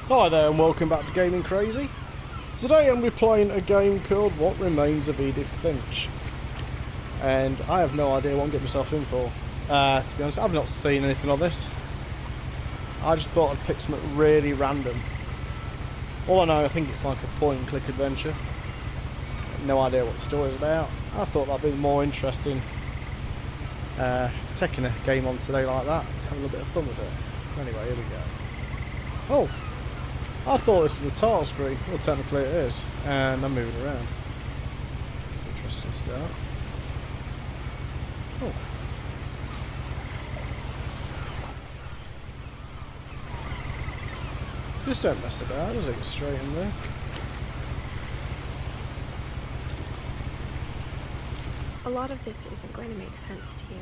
Hi there and welcome back to Gaming Crazy. Today I'm playing a game called What Remains of Edith Finch. And I have no idea what I'm getting myself in for. To be honest, I've not seen anything on this. I just thought I'd pick something really random. All I know, I think it's like a point and click adventure. No idea what the story's about. I thought that'd be more interesting. Taking a game on today like that, having a little bit of fun with it. Anyway, here we go. Oh! I thought this was a title screen. Well, technically it is. And I'm moving around. Interesting start. Oh. Just don't mess about, does it? Get straight in there. A lot of this isn't going to make sense to you.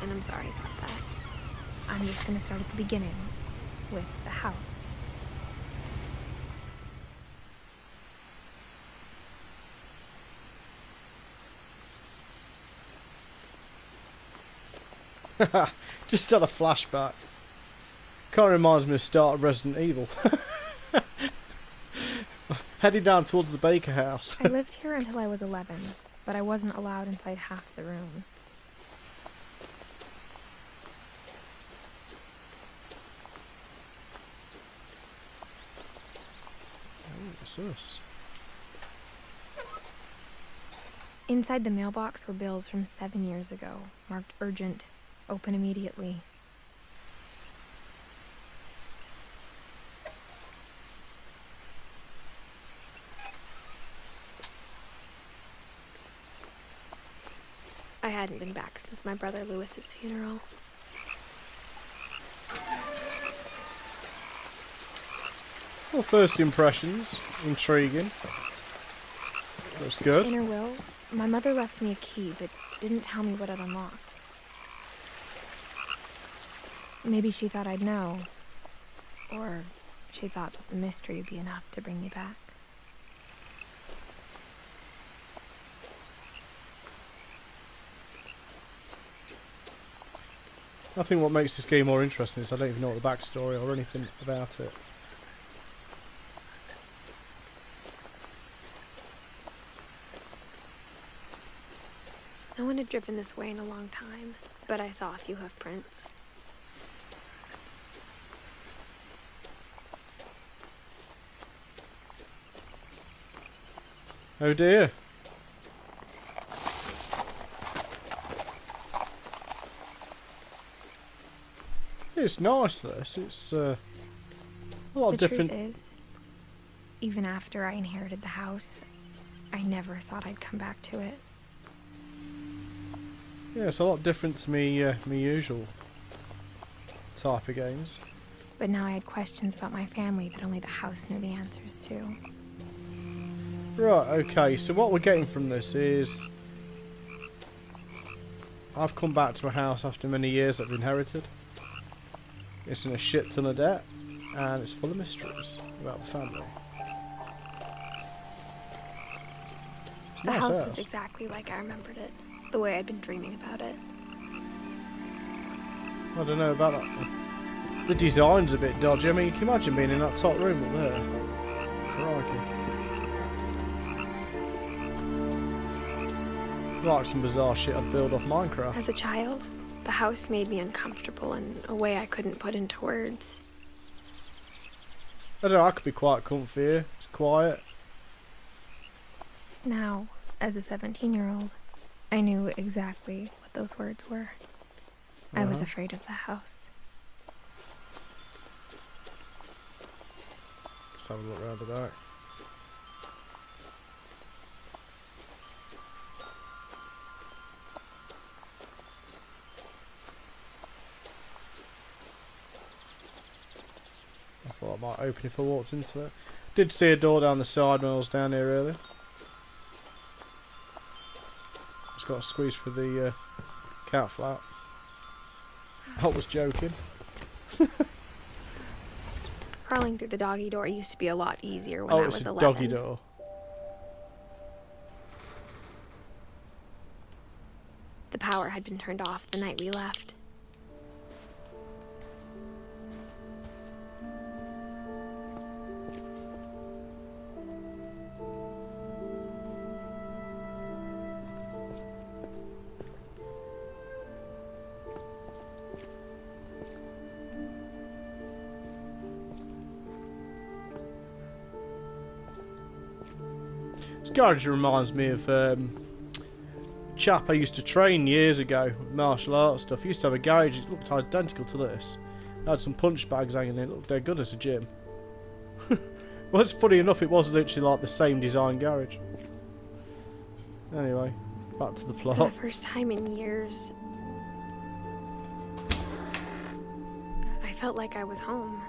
And I'm sorry about that. I'm just going to start at the beginning with the house. Just had a flashback. Kind of reminds me of the start of Resident Evil. Heading down towards the Baker house. I lived here until I was 11, but I wasn't allowed inside half the rooms. What's this? Inside the mailbox were bills from 7 years ago, marked urgent, open immediately. I hadn't been back since my brother Lewis's funeral. Well, first impressions, intriguing. That's good. In her will, my mother left me a key, but didn't tell me what it unlocked. Maybe she thought I'd know. Or she thought that the mystery would be enough to bring me back. I think what makes this game more interesting is I don't even know what the backstory or anything about it. No one had driven this way in a long time, but I saw a few hoof prints. Oh dear. It's nice this. It's a lot of different... The truth is, even after I inherited the house, I never thought I'd come back to it. Yeah, it's a lot different to me usual type of games. But now I had questions about my family that only the house knew the answers to. Right, okay, so what we're getting from this is... I've come back to a house after many years that I've inherited. It's in a shit ton of debt, and it's full of mysteries about the family. The house was exactly like I remembered it, the way I'd been dreaming about it. I don't know about that. The design's a bit dodgy. I mean, you can imagine being in that top room up there. Crikey. Like some bizarre shit I'd build off Minecraft. As a child, the house made me uncomfortable in a way I couldn't put into words. I don't know, I could be quite comfy here. It's quiet. Now, as a 17-year-old, I knew exactly what those words were. I was afraid of the house. Let's have a look around the back. I thought I might open if I walked into it. Did see a door down the side when I was down here earlier. Just got to squeeze for the cat flap. I was joking. Crawling through the doggy door used to be a lot easier when I was 11. Oh, it's a doggy door. The power had been turned off the night we left. garage reminds me of chap I used to train years ago with martial arts stuff. He used to have a garage. It looked identical to this. It had some punch bags hanging in it. It looked dead good as a gym. Well, it's funny enough, it was literally like the same design garage. Anyway, back to the plot. For the first time in years, I felt like I was home.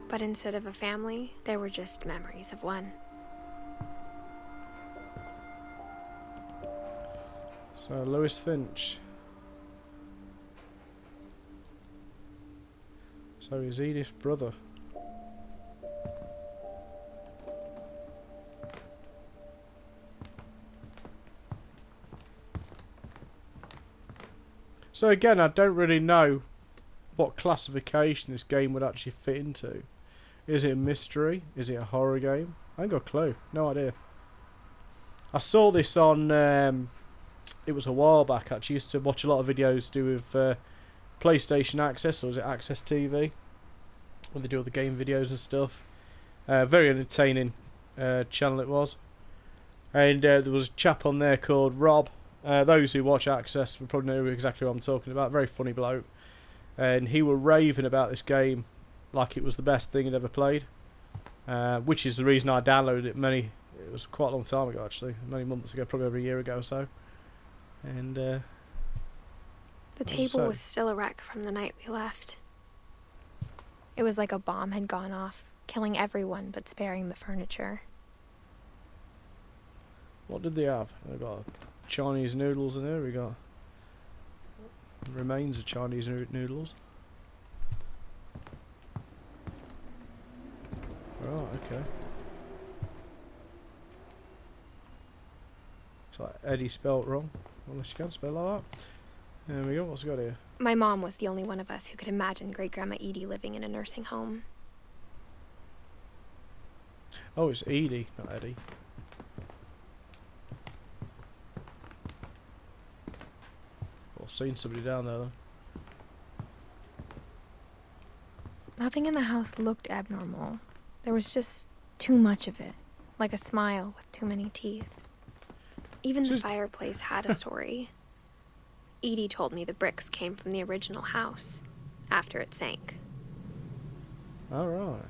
But instead of a family, there were just memories of one. So, Lewis Finch. So he's Edith's brother. So again, I don't really know what classification this game would actually fit into. Is it a mystery? Is it a horror game? I ain't got a clue. No idea. I saw this on... it was a while back actually. I used to watch a lot of videos to do with PlayStation Access, or was it Access TV? When they do all the game videos and stuff. Very entertaining channel it was. And there was a chap on there called Rob. Those who watch Access will probably know exactly what I'm talking about. Very funny bloke. And he were raving about this game like it was the best thing he'd ever played. Which is the reason I downloaded it it was quite a long time ago actually. Many months ago, probably over a year ago or so. And the table was still a wreck from the night we left. It was like a bomb had gone off, killing everyone but sparing the furniture. What did they have? They got Chinese noodles in there. We got remains of Chinese noodles. Right, okay. It's like Eddie spelt wrong. Unless you can't spell like that. There we go. What's it got here? My mom was the only one of us who could imagine Great-Grandma Edie living in a nursing home. Oh, it's Edie, not Eddie. Well, seen somebody down there then. Nothing in the house looked abnormal. There was just too much of it, like a smile with too many teeth. Even the fireplace had a story. Edie told me the bricks came from the original house, after it sank. Alright.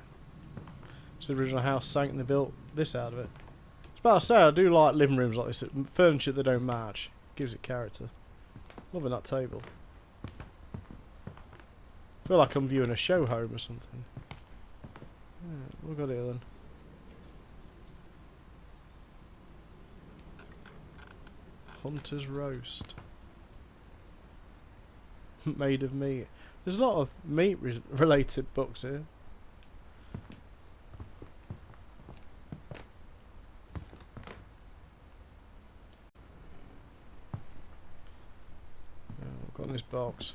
So the original house sank and they built this out of it. I was about to say, I do like living rooms like this. Furniture that don't match. Gives it character. Loving that table. I feel like I'm viewing a show home or something. Yeah, what we got here then? Hunter's Roast. Made of meat. There's a lot of meat related books here. What got in this box?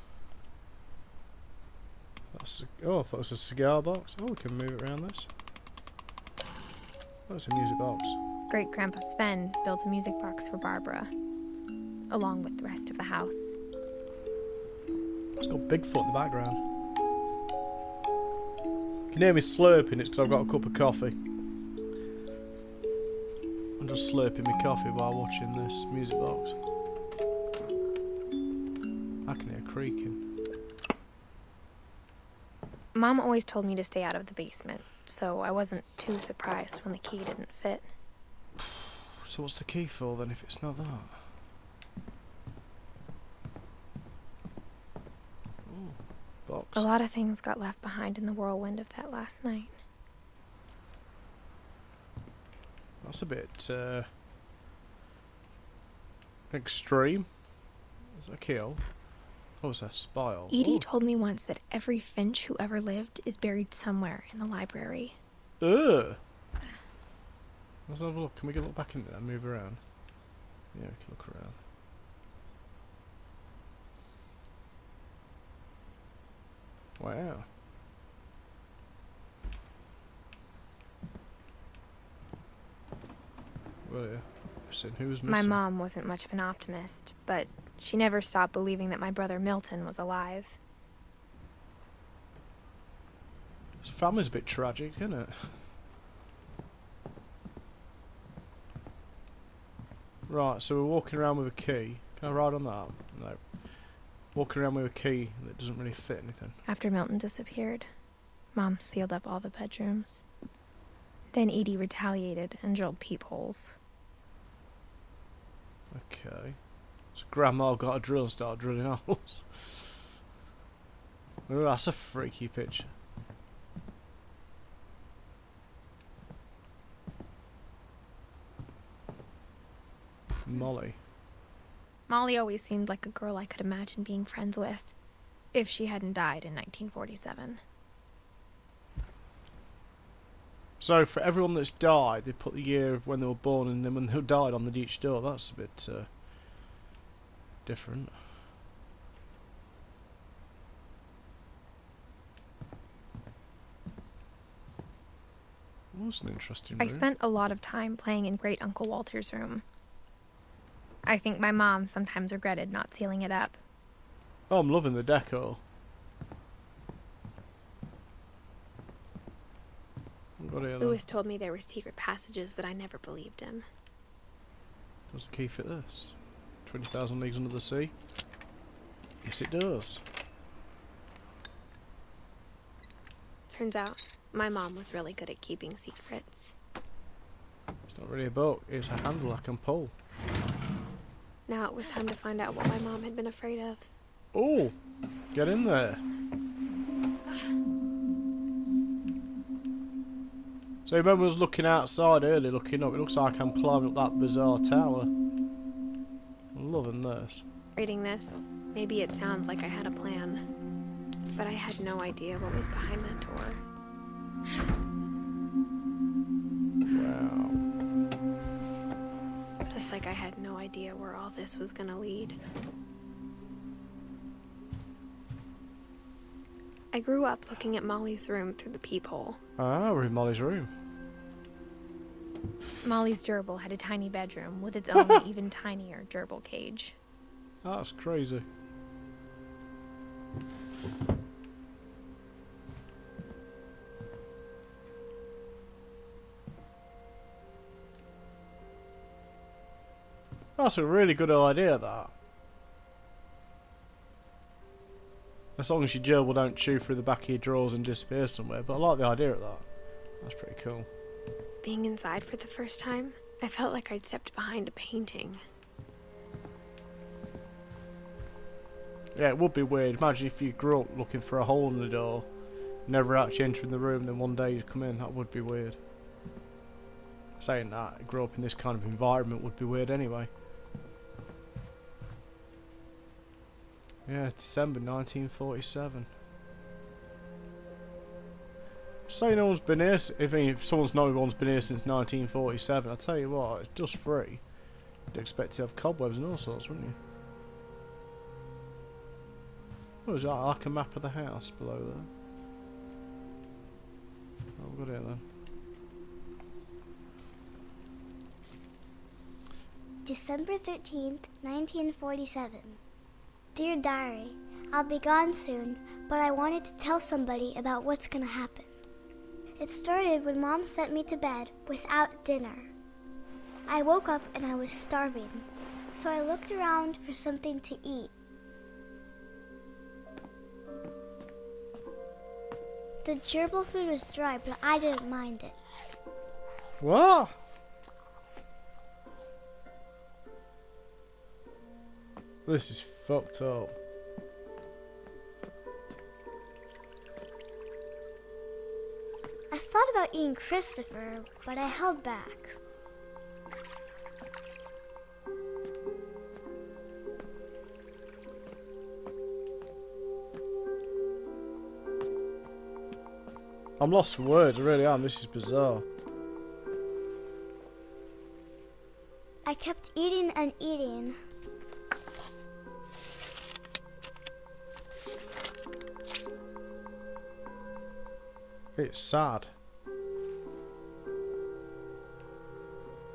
That's oh, I thought it was a cigar box. Oh, we can move it around this. Oh, it's a music box. Great-Grandpa Sven built a music box for Barbara, along with the rest of the house. It's got Bigfoot in the background. You can hear me slurping, it's because I've got a cup of coffee. I'm just slurping my coffee while watching this music box. I can hear creaking. Mom always told me to stay out of the basement, so I wasn't too surprised when the key didn't fit. So what's the key for then if it's not that? Box. A lot of things got left behind in the whirlwind of that last night. That's a bit extreme. Is that a kill? Oh, it's a spile. Edie told me once that every Finch who ever lived is buried somewhere in the library. Ugh. Let's have a look. Can we get a look back in there and move around? Yeah, we can look around. Wow. Well, yeah. Who was missing? My mom wasn't much of an optimist, but she never stopped believing that my brother Milton was alive. His family's a bit tragic, isn't it? Right, so we're walking around with a key. Can I ride on that? No. Walking around with a key that doesn't really fit anything. After Milton disappeared, Mom sealed up all the bedrooms. Then Edie retaliated and drilled peepholes. Okay. So Grandma got a drill and started drilling holes. Oh, that's a freaky picture. Molly. Molly always seemed like a girl I could imagine being friends with, if she hadn't died in 1947. So for everyone that's died, they put the year of when they were born and then when they died on each door. That's a bit different. Well, that's an interesting room. I spent a lot of time playing in Great Uncle Walter's room. I think my mom sometimes regretted not sealing it up. Oh, I'm loving the decor. What here, Lewis told me there were secret passages, but I never believed him. Does the key fit this? 20,000 Leagues Under the Sea? Yes, it does. Turns out, my mom was really good at keeping secrets. It's not really a boat, it's a handle I can pull. Now it was time to find out what my mom had been afraid of. Oh! Get in there. So remember I was looking outside earlier, looking up, it looks like I'm climbing up that bizarre tower. I'm loving this. Reading this, maybe it sounds like I had a plan, but I had no idea what was behind that door. Wow. Just like I had no idea where all this was gonna lead. I grew up looking at Molly's room through the peephole. Ah, we're in Molly's room. Molly's gerbil had a tiny bedroom with its own even tinier gerbil cage. That's crazy. That's a really good idea, that. As long as your gerbil don't chew through the back of your drawers and disappear somewhere, but I like the idea of that. That's pretty cool. Being inside for the first time, I felt like I'd stepped behind a painting. Yeah, it would be weird. Imagine if you grew up looking for a hole in the door, never actually entering the room, then one day you come in. That would be weird. Saying that, grew up in this kind of environment would be weird anyway. Yeah, December 1947. Say no one's been here. If someone's no one's been here since 1947, I tell you what, it's just free. You'd expect to have cobwebs and all sorts, wouldn't you? What is that? Like a map of the house below there. Oh, we've got it then. December 13th, 1947. Dear Diary, I'll be gone soon, but I wanted to tell somebody about what's gonna happen. It started when Mom sent me to bed without dinner. I woke up and I was starving, so I looked around for something to eat. The gerbil food was dry, but I didn't mind it. What? This is fucked up. I thought about eating Christopher, but I held back. I'm lost for words, I really am. This is bizarre. I kept eating and eating. It's sad.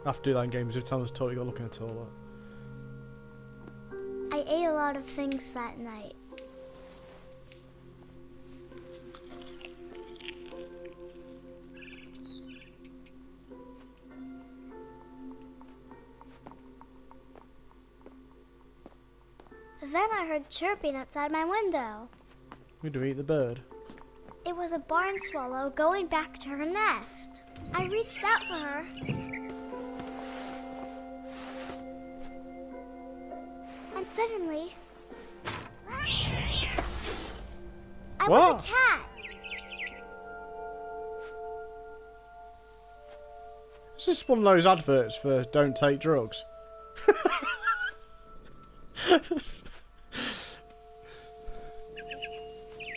I have to do that in games every time there's a toilet, you gotta look in a toilet. I ate a lot of things that night. Then I heard chirping outside my window. We do eat the bird. It was a barn swallow going back to her nest. I reached out for her. And suddenly, I was What? a cat. This is one of those adverts for don't take drugs.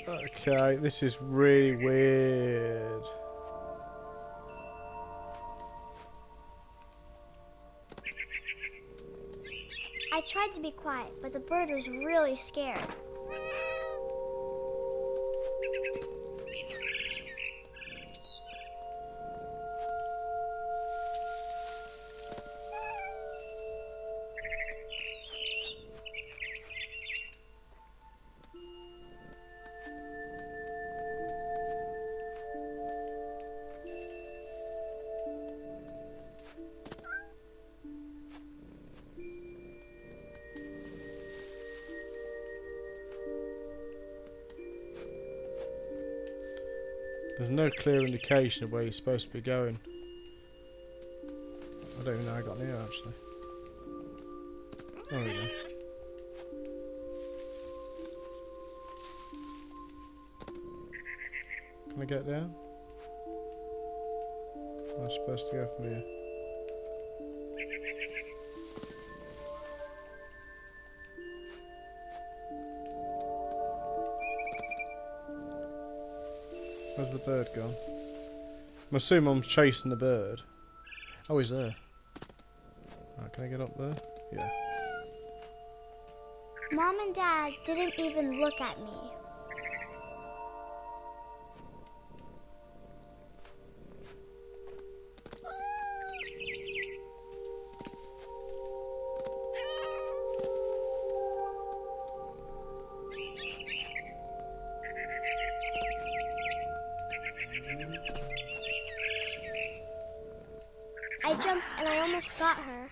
Okay, this is really weird. I tried to be quiet, but the bird was really scared. There's no clear indication of where you're supposed to be going. I don't even know how I got near actually. There we go. Can I get down? I'm supposed to go from here. Where's the bird gone? I'm assuming I'm chasing the bird. Oh, he's there. Right, can I get up there? Yeah. Mom and Dad didn't even look at me. I jumped and I almost got her.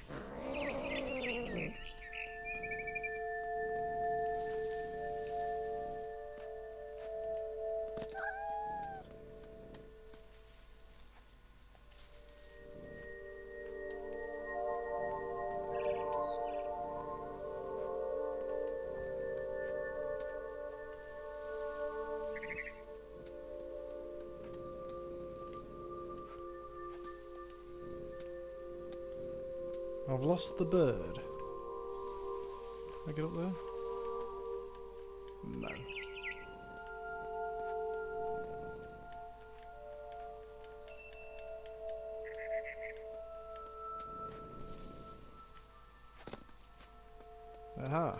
I've lost the bird. Can I get up there? No. Aha.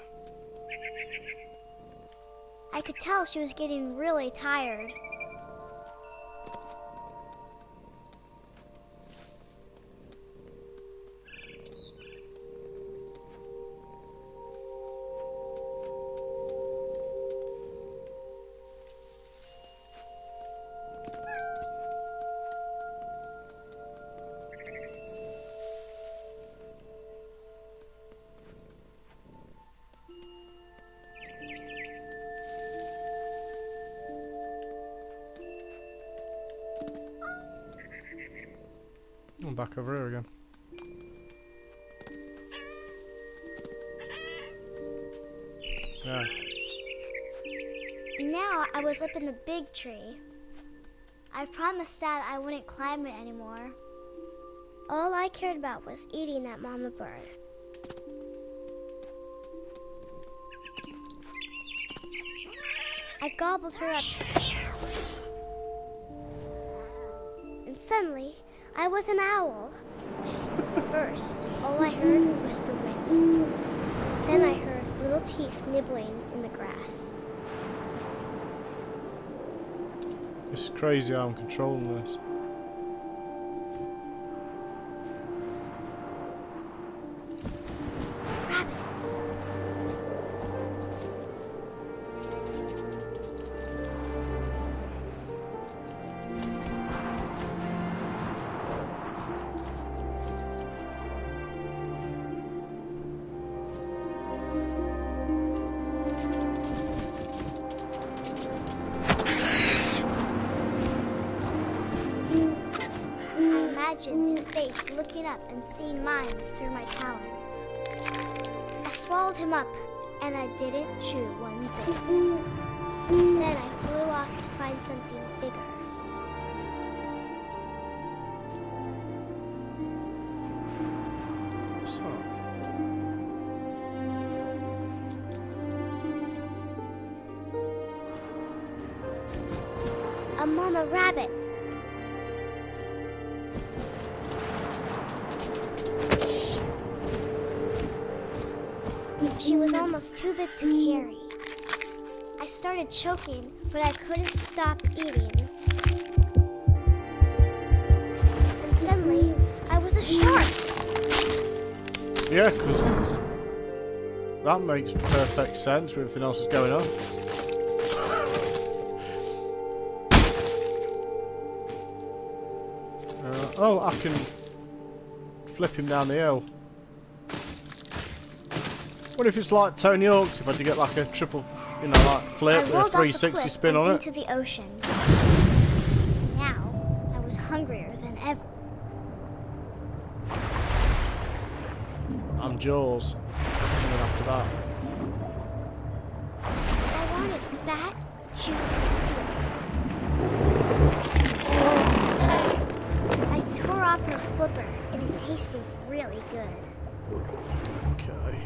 I could tell she was getting really tired. I'm back over here again. Yeah. Now I was up in the big tree. I promised Dad I wouldn't climb it anymore. All I cared about was eating that mama bird. I gobbled her up. And suddenly, I was an owl. First, all I heard was the wind. Then I heard little teeth nibbling in the grass. It's crazy how I'm controlling this. Rabbits. imagined his face looking up and seeing mine through my talons. I swallowed him up, and I didn't chew one bit. Then I flew off to find something bigger. What's that? A mama rabbit. She was almost too big to carry. I started choking, but I couldn't stop eating. And suddenly, I was a shark. Yeah, because that makes perfect sense with everything else that's going on. Oh, I can flip him down the hill. What if it's like Tony Hawk's, if I had to get like a triple, you know, like flip with a 360 spin on it? Into the ocean. Now, I was hungrier than ever. I'm Jaws. Coming after that. I wanted fat, juicy seals. I tore off her flipper, and it tasted really good. Okay.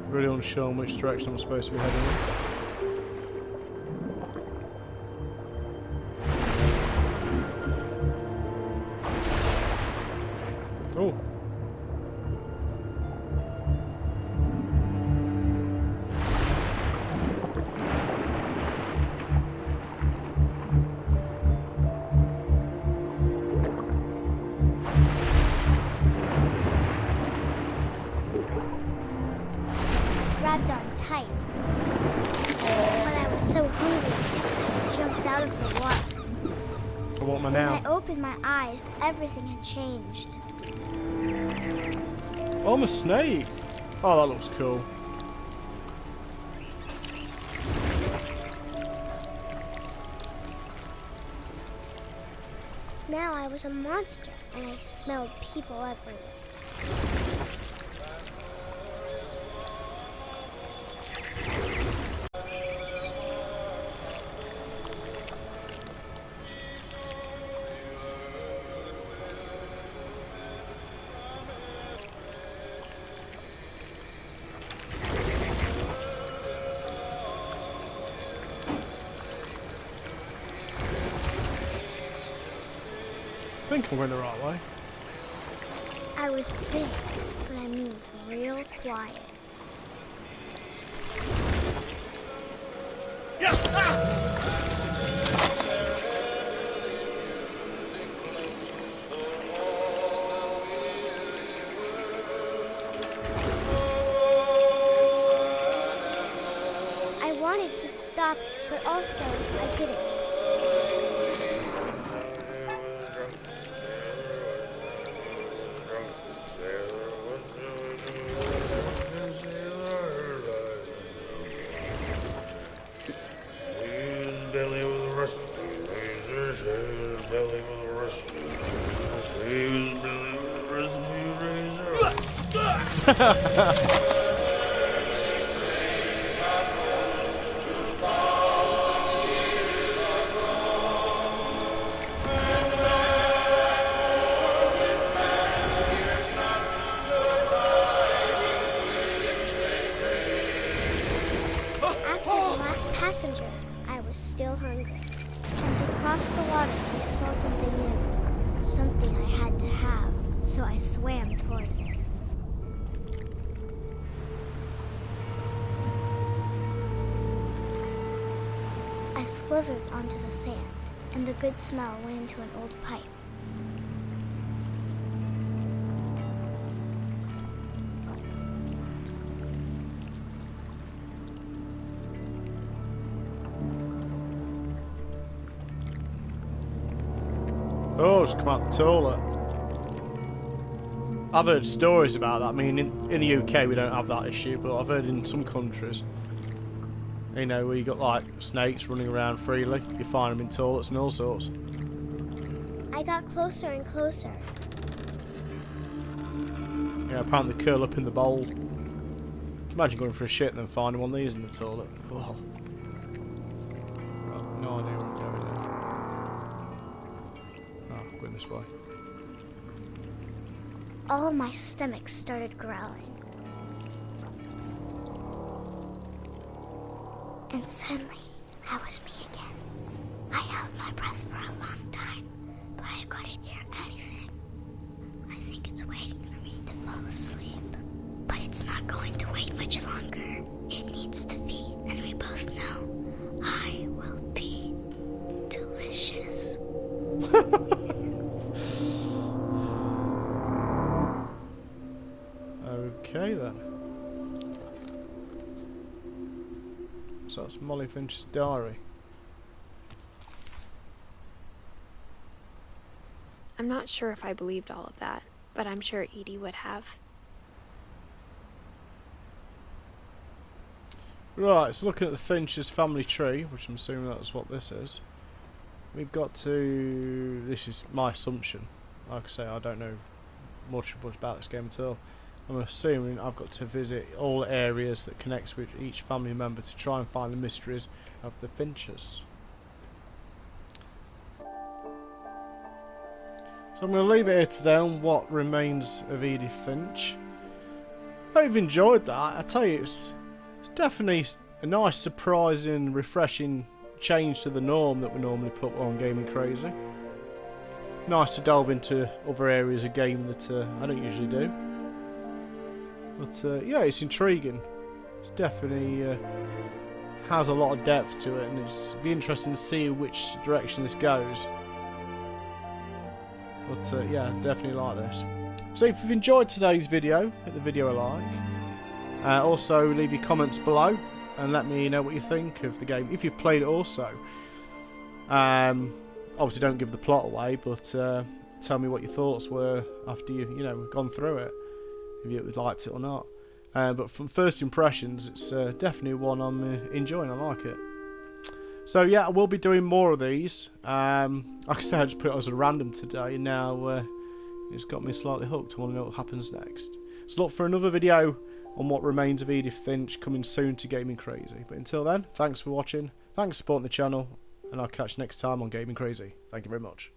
Really unsure on which direction I'm supposed to be heading in. Oh. Grabbed on tight. When I was so hungry, I jumped out of the water. I want my When I now. opened my eyes, everything had changed. Oh, I'm a snake. Oh, that looks cool. Now I was a monster, and I smelled people everywhere. I think I'm going the right way. I was big, but I moved real quiet. I wanted to stop, but also I didn't. Belly with a rusty razor, his belly with a rusty razor, his belly with a rusty razor. After the last passenger, I was still hungry. And to cross the water, I smelled something new. Something I had to have, so I swam towards it. I slithered onto the sand, and the good smell went into an old pipe. Oh, just come out the toilet. I've heard stories about that. I mean, in the UK we don't have that issue, but I've heard in some countries, you know, where you got like snakes running around freely, you find them in toilets and all sorts. I got closer and closer. Yeah, apparently they curl up in the bowl. Imagine going for a shit and then finding one of these in the toilet. Oh. Right, no idea what I'm doing now. Oh, going this way. All my stomach started growling. And suddenly, I was me again. I held my breath for a long time, but I couldn't hear anything. I think it's waiting for me to fall asleep. But it's not going to wait much longer. It needs to feed, and we both know I will be delicious. Okay then. So that's Molly Finch's diary. I'm not sure if I believed all of that, but I'm sure Edie would have. Right, so looking at the Finch's family tree, which I'm assuming that's what this is, we've got to... This is my assumption. Like I say, I don't know much about this game at all. I'm assuming I've got to visit all areas that connects with each family member to try and find the mysteries of the Finches. So I'm going to leave it here today on what remains of Edith Finch. I hope you've enjoyed that. I tell you, it's definitely a nice, surprising, refreshing change to the norm that we normally put on Gaming Crazy. Nice to delve into other areas of game that I don't usually do. But yeah, it's intriguing. It's definitely has a lot of depth to it, and it's be interesting to see which direction this goes. But yeah, definitely like this. So if you've enjoyed today's video, hit the video a like. Also leave your comments below and let me know what you think of the game. If you've played it also. Obviously don't give the plot away, but tell me what your thoughts were after you've gone through it. If you liked it or not. But from first impressions, it's definitely one I'm enjoying. I like it. So yeah, I will be doing more of these. Like I said, I just put it as a random today, and now it's got me slightly hooked. I want to know what happens next. So look for another video on what remains of Edith Finch coming soon to Gaming Crazy. But until then, thanks for watching, thanks for supporting the channel, and I'll catch you next time on Gaming Crazy. Thank you very much.